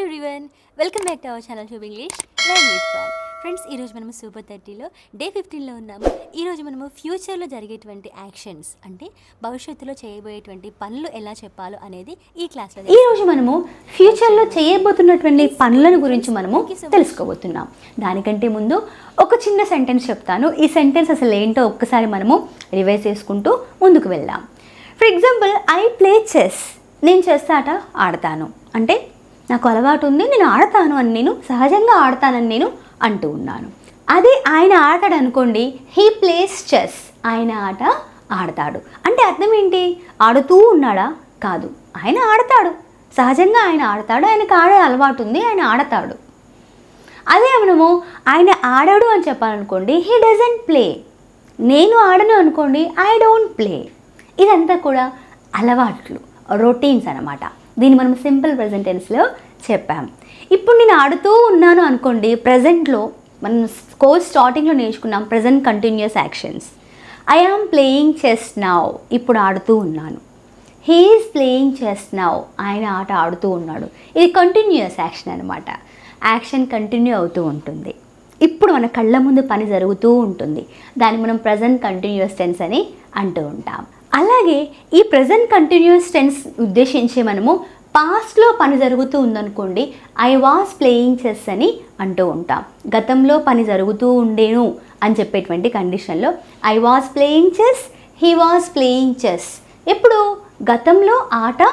Everyone, welcome back to our channel tube English learn with fun. Friends, ఈరోజు మనము super 30లో day 15లో ఉన్నాము. ఈరోజు మనము ఫ్యూచర్లో జరిగేటువంటి యాక్షన్స్ అంటే భవిష్యత్తులో చేయబోయేటువంటి పనులు ఎలా చెప్పాలో అనేది ఈ క్లాస్లో ఈరోజు మనము ఫ్యూచర్లో చేయబోతున్నటువంటి పనులను గురించి మనము తెలుసుకోబోతున్నాం. దానికంటే ముందు ఒక చిన్న సెంటెన్స్ చెప్తాను. ఈ సెంటెన్స్ అసలు ఏంటో ఒక్కసారి మనము రివైజ్ చేసుకుంటూ ముందుకు వెళ్దాం. For example, I play chess. నేను చెస్ ఆట ఆడతాను అంటే నాకు అలవాటు ఉంది, నేను ఆడతాను అని, నేను సహజంగా ఆడతానని నేను అంటూ ఉన్నాను. అదే ఆయన ఆడతాడు అనుకోండి, హీ ప్లేస్ చెస్. ఆయన ఆట ఆడతాడు అంటే అర్థం ఏంటి? ఆడుతూ ఉన్నాడా? కాదు, ఆయన ఆడతాడు, సహజంగా ఆయన ఆడతాడు, ఆయనకు ఆడే అలవాటు ఉంది, ఆయన ఆడతాడు. అదే మనము ఆయన ఆడాడు అని చెప్పాలనుకోండి, హీ డజంట్ ప్లే. నేను ఆడను అనుకోండి, ఐ డోంట్ ప్లే. ఇదంతా కూడా అలవాట్లు, రొటీన్స్ అన్నమాట. దీన్ని మనం సింపుల్ ప్రెజెంట్ టెన్స్లో చెప్పాం. ఇప్పుడు నేను ఆడుతూ ఉన్నాను అనుకోండి, ప్రజెంట్లో మనం కోర్స్ స్టార్టింగ్లో నేర్చుకున్నాం present continuous actions. I am playing chess now. ఇప్పుడు ఆడుతూ ఉన్నాను. He is playing chess now. ఆయన ఆట ఆడుతూ ఉన్నాడు. ఇది కంటిన్యూస్ యాక్షన్ అనమాట. యాక్షన్ కంటిన్యూ అవుతూ ఉంటుంది. ఇప్పుడు మన కళ్ళ ముందు పని జరుగుతూ ఉంటుంది. దాన్ని మనం ప్రజెంట్ కంటిన్యూస్ టెన్స్ అని అంటూ ఉంటాం. అలాగే ఈ ప్రజెంట్ కంటిన్యూస్ టెన్స్ ఉద్దేశించి మనము పాస్ట్లో పని జరుగుతూ ఉందనుకోండి, ఐ వాజ్ ప్లేయింగ్ చెస్ అని అంటూ ఉంటాం. గతంలో పని జరుగుతూ ఉండేను అని చెప్పేటువంటి కండిషన్లో I was playing chess, he was playing chess. ఎప్పుడు? గతంలో ఆట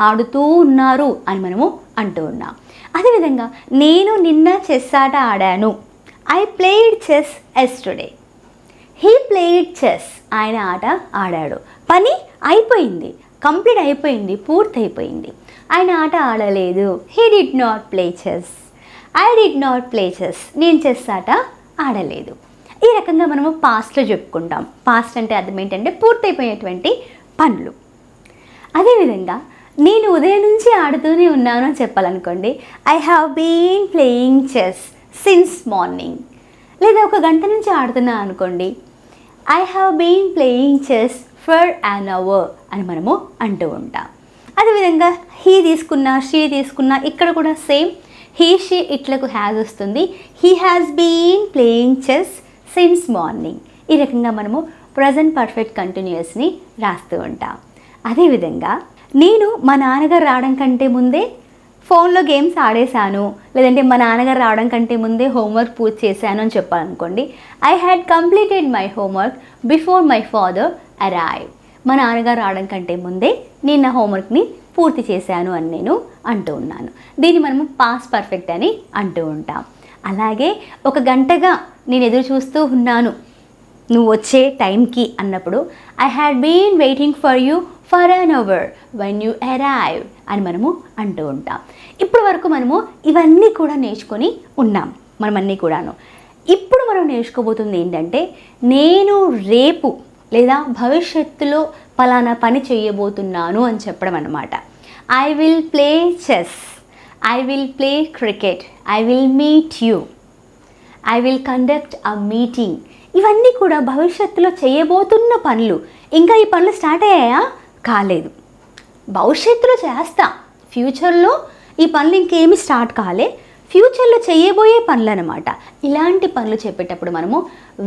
ఆడుతూ ఉన్నారు అని మనము అంటూ ఉన్నాం. అదేవిధంగా నేను నిన్న చెస్ ఆట ఆడాను. I played chess yesterday. He played chess. ఆయన ఆట ఆడాడు. పని అయిపోయింది, కంప్లీట్ అయిపోయింది, పూర్తయిపోయింది. ఆయన ఆట ఆడలేదు. He did not play chess. I did not play chess. నేను చెస్ ఆట ఆడలేదు. ఈ రకంగా మనము పాస్ట్లో చెప్పుకుంటాం. పాస్ట్ అంటే అర్థం ఏంటంటే పూర్తయిపోయేటువంటి పనులు. అదేవిధంగా నేను ఉదయం నుంచి ఆడుతూనే ఉన్నాను అని చెప్పాలనుకోండి, I have been playing chess since morning. లేదా ఒక గంట నుంచి ఆడుతున్నా అనుకోండి, I have been playing chess for an hour అని మనము అంటూ ఉంటాం. అదేవిధంగా హీ తీసుకున్నా, షీ తీసుకున్నా, ఇక్కడ కూడా సేమ్. హీ, షీ ఇట్లకు హ్యాజ్ వస్తుంది. He has been playing chess since morning. ఈ రకంగా మనము ప్రజెంట్ పర్ఫెక్ట్ కంటిన్యూస్ని రాస్తూ ఉంటాం. అదేవిధంగా నేను మా నాన్నగారు రావడం కంటే ముందే ఫోన్లో గేమ్స్ ఆడేశాను, లేదంటే మా నాన్నగారు రావడం కంటే ముందే హోంవర్క్ పూర్తి చేశాను అని చెప్పాలనుకోండి, I had completed my homework before my father arrive. మా నాన్నగారు రావడం కంటే ముందే నేను నా హోంవర్క్ని పూర్తి చేశాను అని నేను అంటూ ఉన్నాను. దీన్ని మనము పాస్ట్ పర్ఫెక్ట్ అని అంటూ ఉంటాం. అలాగే ఒక గంటగా నేను ఎదురు చూస్తూ ఉన్నాను నువ్వు వచ్చే టైంకి అన్నప్పుడు, I had been waiting for you for an hour when you arrive అని మనము అంటూ ఉంటాం. ఇప్పటి వరకు మనము ఇవన్నీ కూడా నేర్చుకొని ఉన్నాం. మనమన్నీ కూడాను. ఇప్పుడు మనం నేర్చుకోబోతుంది ఏంటంటే, నేను రేపు లేదా భవిష్యత్తులో పలానా పని చేయబోతున్నాను అని చెప్పడం అన్నమాట. I will play chess, I will play cricket, I will meet you, I will conduct a meeting. ఇవన్నీ కూడా భవిష్యత్తులో చేయబోతున్న పనులు. ఇంకా ఈ పనులు స్టార్ట్ అయ్యాయా? కాలేదు. భవిష్యత్తులో చేస్తా. ఫ్యూచర్లో ఈ పనులు ఇంకేమీ స్టార్ట్ కాలే, ఫ్యూచర్లో చేయబోయే పనులు అనమాట. ఇలాంటి పనులు చెప్పేటప్పుడు మనము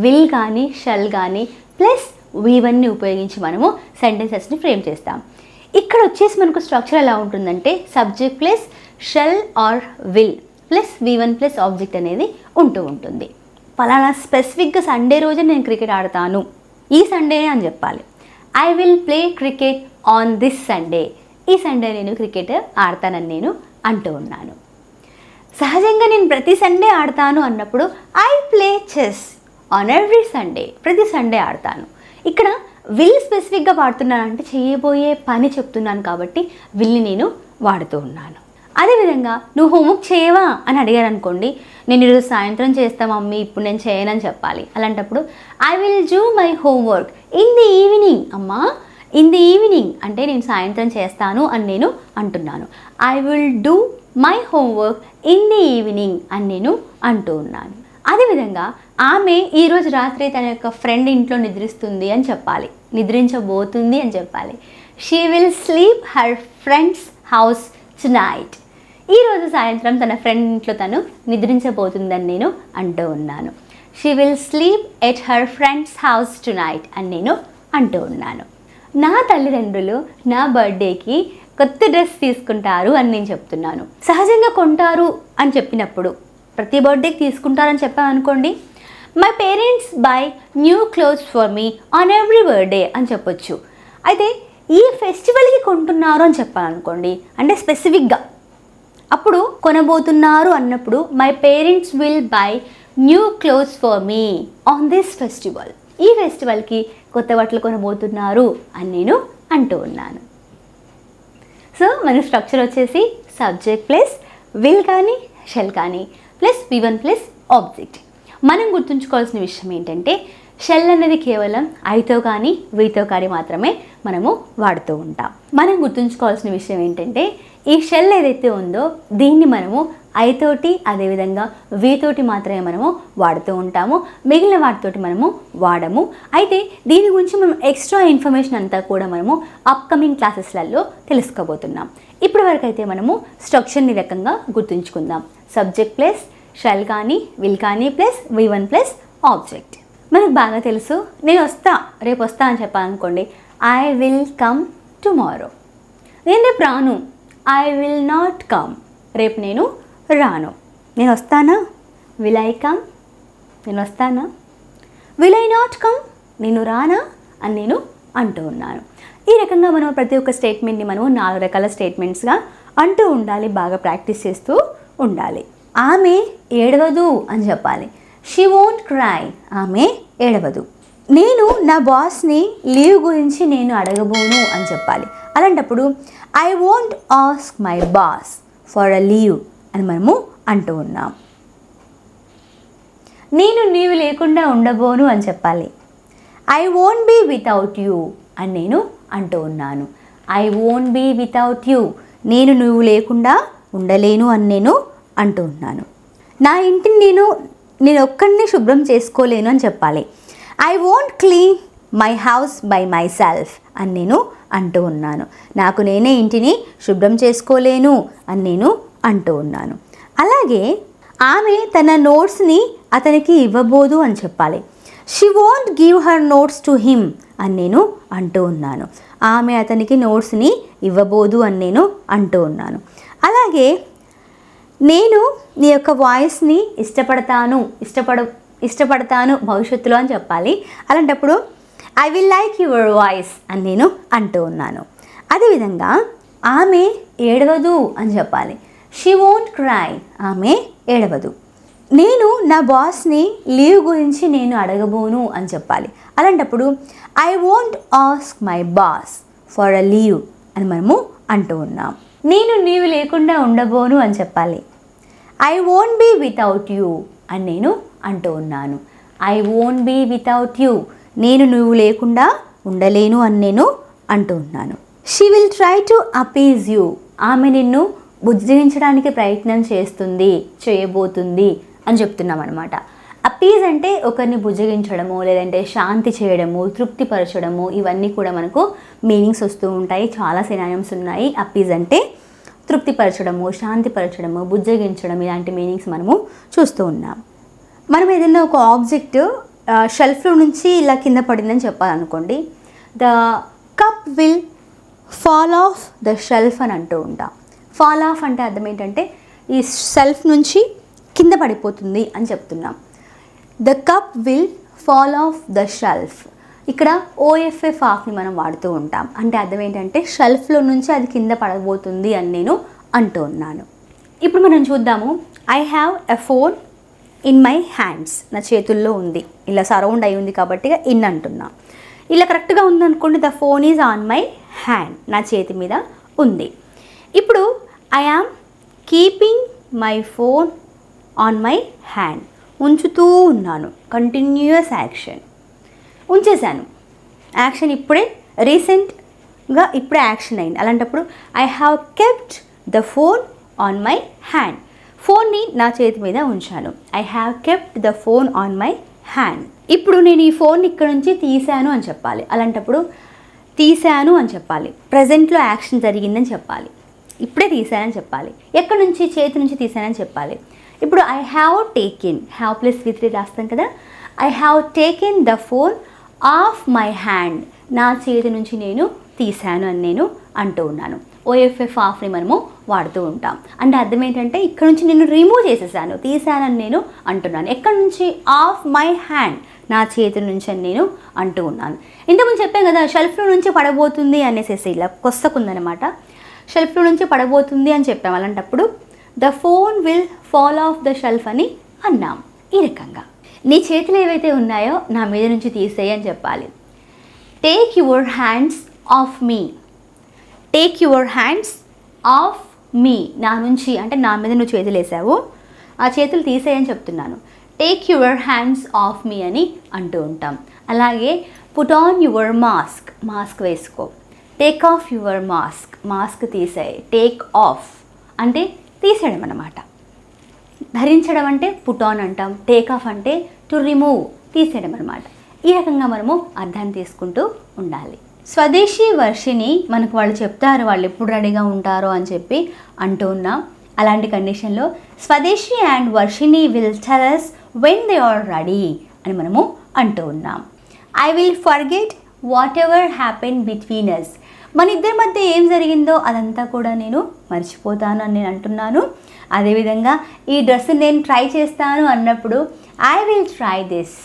విల్ కానీ షల్ కానీ ప్లస్ వీవన్నీ ఉపయోగించి మనము సెంటెన్సెస్ని ఫ్రేమ్ చేస్తాం. ఇక్కడ వచ్చేసి మనకు స్ట్రక్చర్ ఎలా ఉంటుందంటే, subject plus shall are will plus V1 plus object అనేది ఉంటూ ఉంటుంది. పలానా స్పెసిఫిక్గా సండే రోజు నేను క్రికెట్ ఆడతాను, ఈ సండే అని చెప్పాలి. I will play cricket on this Sunday. ఈ సండే నేను క్రికెట్ ఆడతానని నేను అంటూ ఉన్నాను. సహజంగా నేను ప్రతి సండే ఆడతాను అన్నప్పుడు I play chess on every Sunday. ప్రతి సండే ఆడతాను. ఇక్కడ విల్ స్పెసిఫిక్గా వాడుతున్నాను అంటే చేయబోయే పని చెప్తున్నాను కాబట్టి విల్ని నేను వాడుతూ ఉన్నాను. అదేవిధంగా నువ్వు హోంవర్క్ చేయవా అని అడిగారు అనుకోండి, నేను ఈరోజు సాయంత్రం చేస్తా మమ్మీ, ఇప్పుడు నేను చేయనని చెప్పాలి. అలాంటప్పుడు I will do my homework in the evening. అమ్మా, ఇన్ ది ఈవినింగ్ అంటే నేను సాయంత్రం చేస్తాను అని నేను అంటున్నాను. I will do my homework in the evening అని నేను అంటూ ఉన్నాను. అదేవిధంగా ఆమె ఈరోజు రాత్రి తన యొక్క ఫ్రెండ్ ఇంట్లో నిద్రిస్తుంది అని చెప్పాలి, నిద్రించబోతుంది అని చెప్పాలి. She will sleep her friends house tonight. ఈరోజు సాయంత్రం తన ఫ్రెండ్ ఇంట్లో తను నిద్రించబోతుందని నేను అంటూ ఉన్నాను. She will sleep at her friends house tonight అని నేను అంటూ ఉన్నాను. నా తల్లిదండ్రులు నా బర్త్డేకి కొత్త డ్రెస్ తీసుకుంటారు అని నేను చెప్తున్నాను. సహజంగా కొంటారు అని చెప్పినప్పుడు ప్రతి బర్త్డేకి తీసుకుంటారని చెప్పాను అనుకోండి, my parents by new clothes for me on every birthday అని చెప్పొచ్చు. అయితే ఈ ఫెస్టివల్కి కొంటున్నారు అని చెప్పాలనుకోండి, అంటే స్పెసిఫిక్గా అప్పుడు కొనబోతున్నారు అన్నప్పుడు my parents will buy new clothes for me on this festival. ఈ ఫెస్టివల్కి కొత్త బట్టలు కొనబోతున్నారు అని నేను అంటూ ఉన్నాను. సో మన స్ట్రక్చర్ వచ్చేసి సబ్జెక్ట్ ప్లస్ విల్ కానీ షెల్ కానీ ప్లస్ V1 ప్లస్ ఆబ్జెక్ట్. మనం గుర్తుంచుకోవాల్సిన విషయం ఏంటంటే షెల్ అనేది కేవలం ఐతో కానీ వీతో కానీ మాత్రమే మనము వాడుతూ ఉంటాం. మనం గుర్తుంచుకోవాల్సిన విషయం ఏంటంటే ఈ షెల్ ఏదైతే ఉందో దీన్ని మనము ఐతోటి అదేవిధంగా వీతోటి మాత్రమే మనము వాడుతూ ఉంటాము, మిగిలిన వాటితోటి మనము వాడము. అయితే దీని గురించి మనం ఎక్స్ట్రా ఇన్ఫర్మేషన్ అంతా కూడా మనము అప్కమింగ్ క్లాసెస్లలో తెలుసుకోబోతున్నాం. ఇప్పటి వరకు అయితే మనము స్ట్రక్చర్ని రకంగా గుర్తుంచుకుందాం. సబ్జెక్ట్ ప్లస్ షెల్ కానీ విల్ కానీ ప్లస్ V1 ప్లస్ ఆబ్జెక్ట్. మనకు బాగా తెలుసు, నేను వస్తా రేపు వస్తా అని చెప్పాలనుకోండి, ఐ విల్ కమ్ టుమారో. నేను రేపు రాను, ఐ విల్ నాట్ కమ్. రేపు నేను రాను. నేను వస్తానా, విల్ ఐ కమ్. నేను వస్తానా, విల్ ఐ నాట్ కమ్. నేను రానా అని నేను అంటూ ఉన్నాను. ఈ రకంగా మనం ప్రతి ఒక్క స్టేట్మెంట్ని మనం 4 రకాల స్టేట్మెంట్స్గా అంటూ ఉండాలి, బాగా ప్రాక్టీస్ చేస్తూ ఉండాలి. ఆమె ఏడవదు అని చెప్పాలి. She won't cry. ఆమె ఏడవదు. నేను నా బాస్ని లీవ్ గురించి నేను అడగబోను అని చెప్పాలి. అలాంటప్పుడు I won't ask my boss for a leave అని మనము అంటూ ఉన్నాం. నేను నీవు లేకుండా ఉండబోను అని చెప్పాలి. I won't be without you అని నేను అంటూ ఉన్నాను. I won't be without you. నేను నువ్వు లేకుండా ఉండలేను అని నేను అంటూ ఉన్నాను. నా ఇంటిని నేను ఒక్కడిని శుభ్రం చేసుకోలేను అని చెప్పాలి. I won't clean my house by my self అని నేను అంటూ ఉన్నాను. నాకు నేనే ఇంటిని శుభ్రం చేసుకోలేను అని నేను అంటూ ఉన్నాను. అలాగే ఆమె తన నోట్స్ని అతనికి ఇవ్వబోదు అని చెప్పాలి. She won't give her notes to him అని నేను అంటూ ఉన్నాను. ఆమె అతనికి నోట్స్ని ఇవ్వబోదు అని నేను అంటూ ఉన్నాను. అలాగే నేను నీ యొక్క వాయిస్ని ఇష్టపడతాను భవిష్యత్తులో అని చెప్పాలి. అలాంటప్పుడు I will like your voice అని నేను అంటూ ఉన్నాను. అదేవిధంగా ఆమె ఏడవదు అని చెప్పాలి. She won't cry. ఆమె ఏడవదు. నేను నా బాస్ని లీవ్ గురించి నేను అడగబోను అని చెప్పాలి. అలాంటప్పుడు I won't ask my boss for a leave అని మనము అంటూ ఉన్నాం. నేను నీవు లేకుండా ఉండబోను అని చెప్పాలి. I won't be without you అని నేను అంటూ ఉన్నాను. I won't be without you. నేను నువ్వు లేకుండా ఉండలేను అని నేను అంటూ ఉన్నాను. She will try to appease you. ఆమె నిన్ను బుజ్జగించడానికి ప్రయత్నం చేయబోతుంది అని చెప్తున్నాం అనమాట. అపీజ్ అంటే ఒకరిని బుజ్జగించడము, లేదంటే శాంతి చేయడము, తృప్తిపరచడము, ఇవన్నీ కూడా మనకు మీనింగ్స్ వస్తూ ఉంటాయి. చాలా సినానిమ్స్ ఉన్నాయి. అపీజ్ అంటే తృప్తిపరచడము, శాంతిపరచడము, బుజ్జగించడం, ఇలాంటి మీనింగ్స్ మనము చూస్తూ ఉన్నాం. మనం ఏదైనా ఒక ఆబ్జెక్ట్ షెల్ఫ్లో నుంచి ఇలా కింద పడిందని చెప్పాలనుకోండి, the cup will fall off the shelf అని అంటూ ఉంటాం. ఫాల్ ఆఫ్ అంటే అర్థం ఏంటంటే ఈ షెల్ఫ్ నుంచి కింద పడిపోతుంది అని చెప్తున్నాం. The cup will fall off the shelf. ఇక్కడ ఓఎఫ్ఎఫ్ ఆఫ్ని మనం వాడుతూ ఉంటాం. అంటే అర్థం ఏంటంటే షెల్ఫ్లో నుంచి అది కింద పడబోతుంది అని నేను అంటూ ఉన్నాను. ఇప్పుడు మనం చూద్దాము. I have a phone in my hands. నా చేతుల్లో ఉంది, ఇలా సరౌండ్ అయి ఉంది కాబట్టి ఇన్ అంటున్నా. ఇలా కరెక్ట్గా ఉందనుకోండి, the phone is on my hand. నా చేతి మీద ఉంది. ఇప్పుడు I am keeping my phone on my hand. ఉంచుతూ ఉన్నాను. Continuous action. ఉంచేశాను. యాక్షన్ ఇప్పుడే రీసెంట్గా ఇప్పుడే యాక్షన్ అయింది. అలాంటప్పుడు I have kept the phone on my hand. ఫోన్ని నా చేతి మీద ఉంచాను. I have kept the phone on my hand. ఇప్పుడు నేను ఈ ఫోన్ ఇక్కడ నుంచి తీశాను అని చెప్పాలి. అలాంటప్పుడు తీశాను అని చెప్పాలి. ప్రజెంట్లో యాక్షన్ జరిగిందని చెప్పాలి. ఇప్పుడే తీసానని చెప్పాలి. ఎక్కడి నుంచి? చేతి నుంచి తీసానని చెప్పాలి. ఇప్పుడు I have taken, have plus V3 రాస్తాం కదా. I have taken the phone off my hand, నా చేతి నుంచి నేను తీశాను అని నేను అంటూ ఉన్నాను. OFF ఆఫ్ని మనము వాడుతూ ఉంటాం. అంటే అర్థం ఏంటంటే ఇక్కడ నుంచి నేను రిమూవ్ చేసేసాను, తీసానని నేను అంటున్నాను. ఎక్కడి నుంచి? ఆఫ్ మై హ్యాండ్, నా చేతి నుంచి అని నేను అంటూ ఉన్నాను. ఇంతకుముందు చెప్పాను కదా, షెల్ఫ్లో నుంచి పడబోతుంది అనేసి ఇలా కొస్తకుందనమాట. షెల్ఫ్లో నుంచి పడబోతుంది అని చెప్పాము. అలాంటప్పుడు the phone will fall off the shelf అని అన్నాం. ఈ రకంగా నీ చేతులు ఏవైతే ఉన్నాయో నా మీద నుంచి తీసేయి అని చెప్పాలి. Take your hands off me, take your hands off me, నా నుంచి అంటే నా మీద నువ్వు చేతులు వేసావు, ఆ చేతులు తీసేయని చెప్తున్నాను. Take your hands off me అని అంటూ ఉంటాం. అలాగే put on your mask, mask వేసుకో. Take off your mask, mask తీసేయి. టేక్ ఆఫ్ అంటే తీసేయడం అన్నమాట. ధరించడం అంటే పుట్ ఆన్ అంటాం. టేక్ ఆఫ్ అంటే టు రిమూవ్, తీసేయడం అనమాట. ఈ రకంగా మనము అర్థాన్ని తీసుకుంటూ ఉండాలి. స్వదేశీ వర్షిని మనకు వాళ్ళు చెప్తారు, వాళ్ళు ఎప్పుడు రెడీగా ఉంటారో అని చెప్పి అంటూ ఉన్నాం. అలాంటి కండిషన్లో స్వదేశీ and Varshini will tell us when they are ready అని మనము అంటూ ఉన్నాం. I will forget what ever happen between us, మన ఇద్దరి మధ్య ఏం జరిగిందో అదంతా కూడా నేను మర్చిపోతాను అని నేను అంటున్నాను. అదేవిధంగా ఈ డ్రెస్ నేను ట్రై చేస్తాను అన్నప్పుడు I will try this,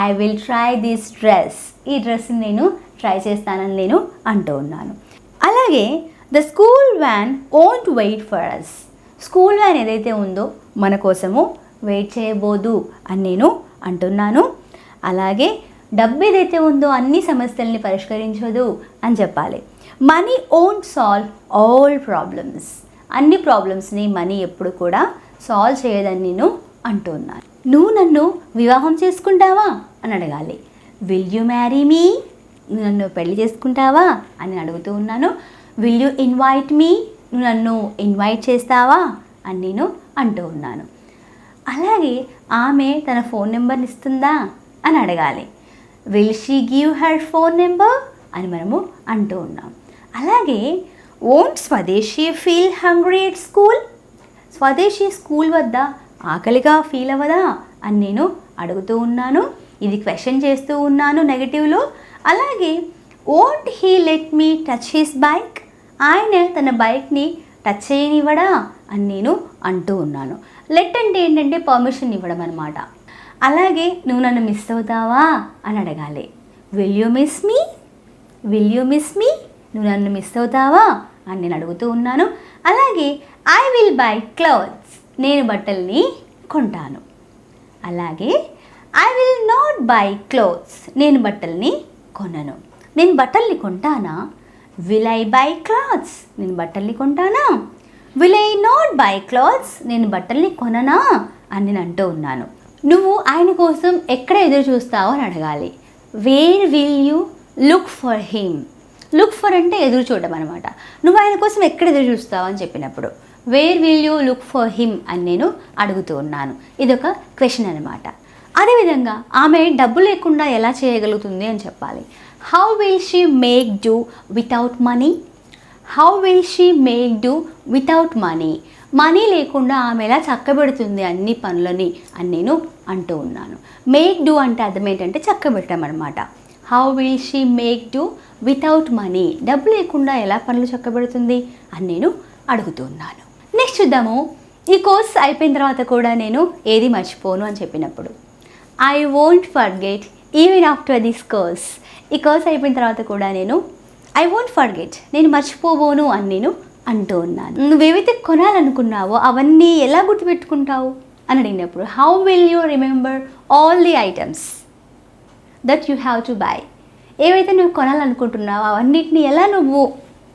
I will try this dress, ఈ డ్రెస్ నేను ట్రై చేస్తానని నేను అంటూ ఉన్నాను. అలాగే the school van won't wait for us, school van ఏదైతే ఉందో మన కోసము వెయిట్ చేయబోదు అని నేను అంటున్నాను. అలాగే డబ్బు ఏదైతే ఉందో అన్ని సమస్యల్ని పరిష్కరించదు అని చెప్పాలి. Money won't solve all problems, అన్ని ప్రాబ్లమ్స్ని మనీ ఎప్పుడు కూడా సాల్వ్ చేయదని నేను అంటున్నాను. నువ్వు నన్ను వివాహం చేసుకుంటావా అని అడగాలి. విల్ యూ మ్యారీ మీ, నువ్వు నన్ను పెళ్లి చేసుకుంటావా అని అడుగుతూ ఉన్నాను. విల్ యూ ఇన్వైట్ మీ, నువ్వు నన్ను ఇన్వైట్ చేస్తావా అని నేను అంటూ ఉన్నాను. అలాగే ఆమె తన ఫోన్ నెంబర్ని ఇస్తుందా అని అడగాలి. Will she give her phone number అని మనము అంటూ ఉన్నాం. అలాగే ఓంట్ స్వదేశీ ఫీల్ హంగ్రీ ఎట్ స్కూల్, స్వదేశీ స్కూల్ వద్ద ఆకలిగా ఫీల్ అవ్వదా అని నేను అడుగుతూ ఉన్నాను. ఇది క్వశ్చన్ చేస్తూ ఉన్నాను నెగటివ్లో. అలాగే won't he let me touch his bike, ఆయన తన బైక్ని టచ్ చేయనివ్వడా అని నేను అంటూ ఉన్నాను. లెట్ అంటే ఏంటంటే పర్మిషన్ ఇవ్వడం అనమాట. అలాగే నువ్వు నన్ను మిస్ అవుతావా అని అడగాలి. Will you miss me, will you miss మీ, నువ్వు నన్ను మిస్ అవుతావా అని నేను అడుగుతూ ఉన్నాను. అలాగే ఐ విల్ బై క్లోత్స్, నేను బట్టల్ని కొంటాను. అలాగే I will not buy clothes, నేను బట్టల్ని కొనను. నేను బట్టల్ని కొంటానా? విల్ ఐ బై క్లాత్స్, నేను బట్టల్ని కొంటానా? Will I not buy clothes, నేను బట్టల్ని కొననా అని నేను అంటూ ఉన్నాను. నువ్వు ఆయన కోసం ఎక్కడ ఎదురు చూస్తావో అని అడగాలి. Where will you look for him, look for అంటే ఎదురు చూడడం అనమాట. నువ్వు ఆయన కోసం ఎక్కడ ఎదురు చూస్తావు అని చెప్పినప్పుడు where will you look for him అని నేను అడుగుతూ ఉన్నాను. ఇదొక క్వశ్చన్ అనమాట. అదేవిధంగా ఆమె డబ్బు లేకుండా ఎలా చేయగలుగుతుంది అని చెప్పాలి. How will she make do without money, how will she make do without money, money లేకుండా ఆమె ఎలా చక్కబెడుతుంది అన్ని పనులని అని నేను అంటూ ఉన్నాను. మేక్ డూ అంటే అర్థం ఏంటంటే చక్కబెట్టడం అనమాట. How will she make do without money, డబ్బు లేకుండా ఎలా పనులు చక్కబెడుతుంది అని నేను అడుగుతూ ఉన్నాను. నెక్స్ట్ చూద్దాము. ఈ కోర్స్ అయిపోయిన తర్వాత కూడా నేను ఏది మర్చిపోను అని చెప్పినప్పుడు I won't forget even after this course, ఈ కోర్స్ అయిపోయిన తర్వాత కూడా నేను ఐ వోంట్ ఫర్గెట్, నేను మర్చిపోబోను అని నేను అంటూ ఉన్నాను. నువ్వేవైతే కొనాలనుకున్నావో అవన్నీ ఎలా గుర్తుపెట్టుకుంటావు అని అడిగినప్పుడు how will you remember all the items that you have to buy, ఏవైతే నువ్వు కొనాలనుకుంటున్నావో అవన్నిటిని ఎలా నువ్వు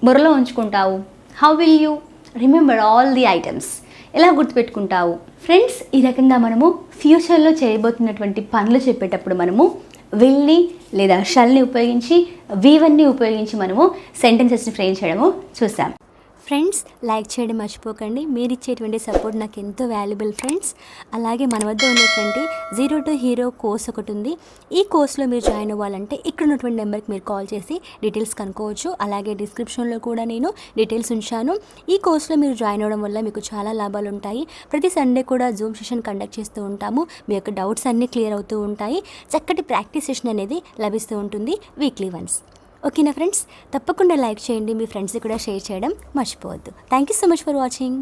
బుర్రలో ఉంచుకుంటావు? How will you remember all the items, ఎలా గుర్తుపెట్టుకుంటావు? ఫ్రెండ్స్, ఈ రకంగా మనము ఫ్యూచర్లో చేయబోతున్నటువంటి పనులు చెప్పేటప్పుడు మనము విల్ని లేదా షల్ని ఉపయోగించి V1ని ఉపయోగించి మనము సెంటెన్సెస్ని ఫ్రేమ్ చేయడము చూసాం. ఫ్రెండ్స్ లైక్ చేయడం మర్చిపోకండి. మీరు ఇచ్చేటువంటి సపోర్ట్ నాకు ఎంతో వాల్యుబుల్ ఫ్రెండ్స్. అలాగే మన వద్ద ఉన్నటువంటి 0 to హీరో కోర్స్ ఒకటి ఉంది. ఈ కోర్స్లో మీరు జాయిన్ అవ్వాలంటే ఇక్కడ ఉన్నటువంటి నెంబర్కి మీరు కాల్ చేసి డీటెయిల్స్ కనుక్కోవచ్చు. అలాగే డిస్క్రిప్షన్లో కూడా నేను డీటెయిల్స్ ఉంచాను. ఈ కోర్స్లో మీరు జాయిన్ అవ్వడం వల్ల మీకు చాలా లాభాలు ఉంటాయి. ప్రతి సండే కూడా జూమ్ సెషన్ కండక్ట్ చేస్తూ ఉంటాము. మీ యొక్క డౌట్స్ అన్నీ క్లియర్ అవుతూ ఉంటాయి. చక్కటి ప్రాక్టీస్ సెషన్ అనేది లభిస్తూ ఉంటుంది వీక్లీ వన్స్. ఓకేనా ఫ్రెండ్స్, తప్పకుండా లైక్ చేయండి, మీ ఫ్రెండ్స్కి కూడా షేర్ చేయడం మర్చిపోవద్దు. Thank you so much for watching.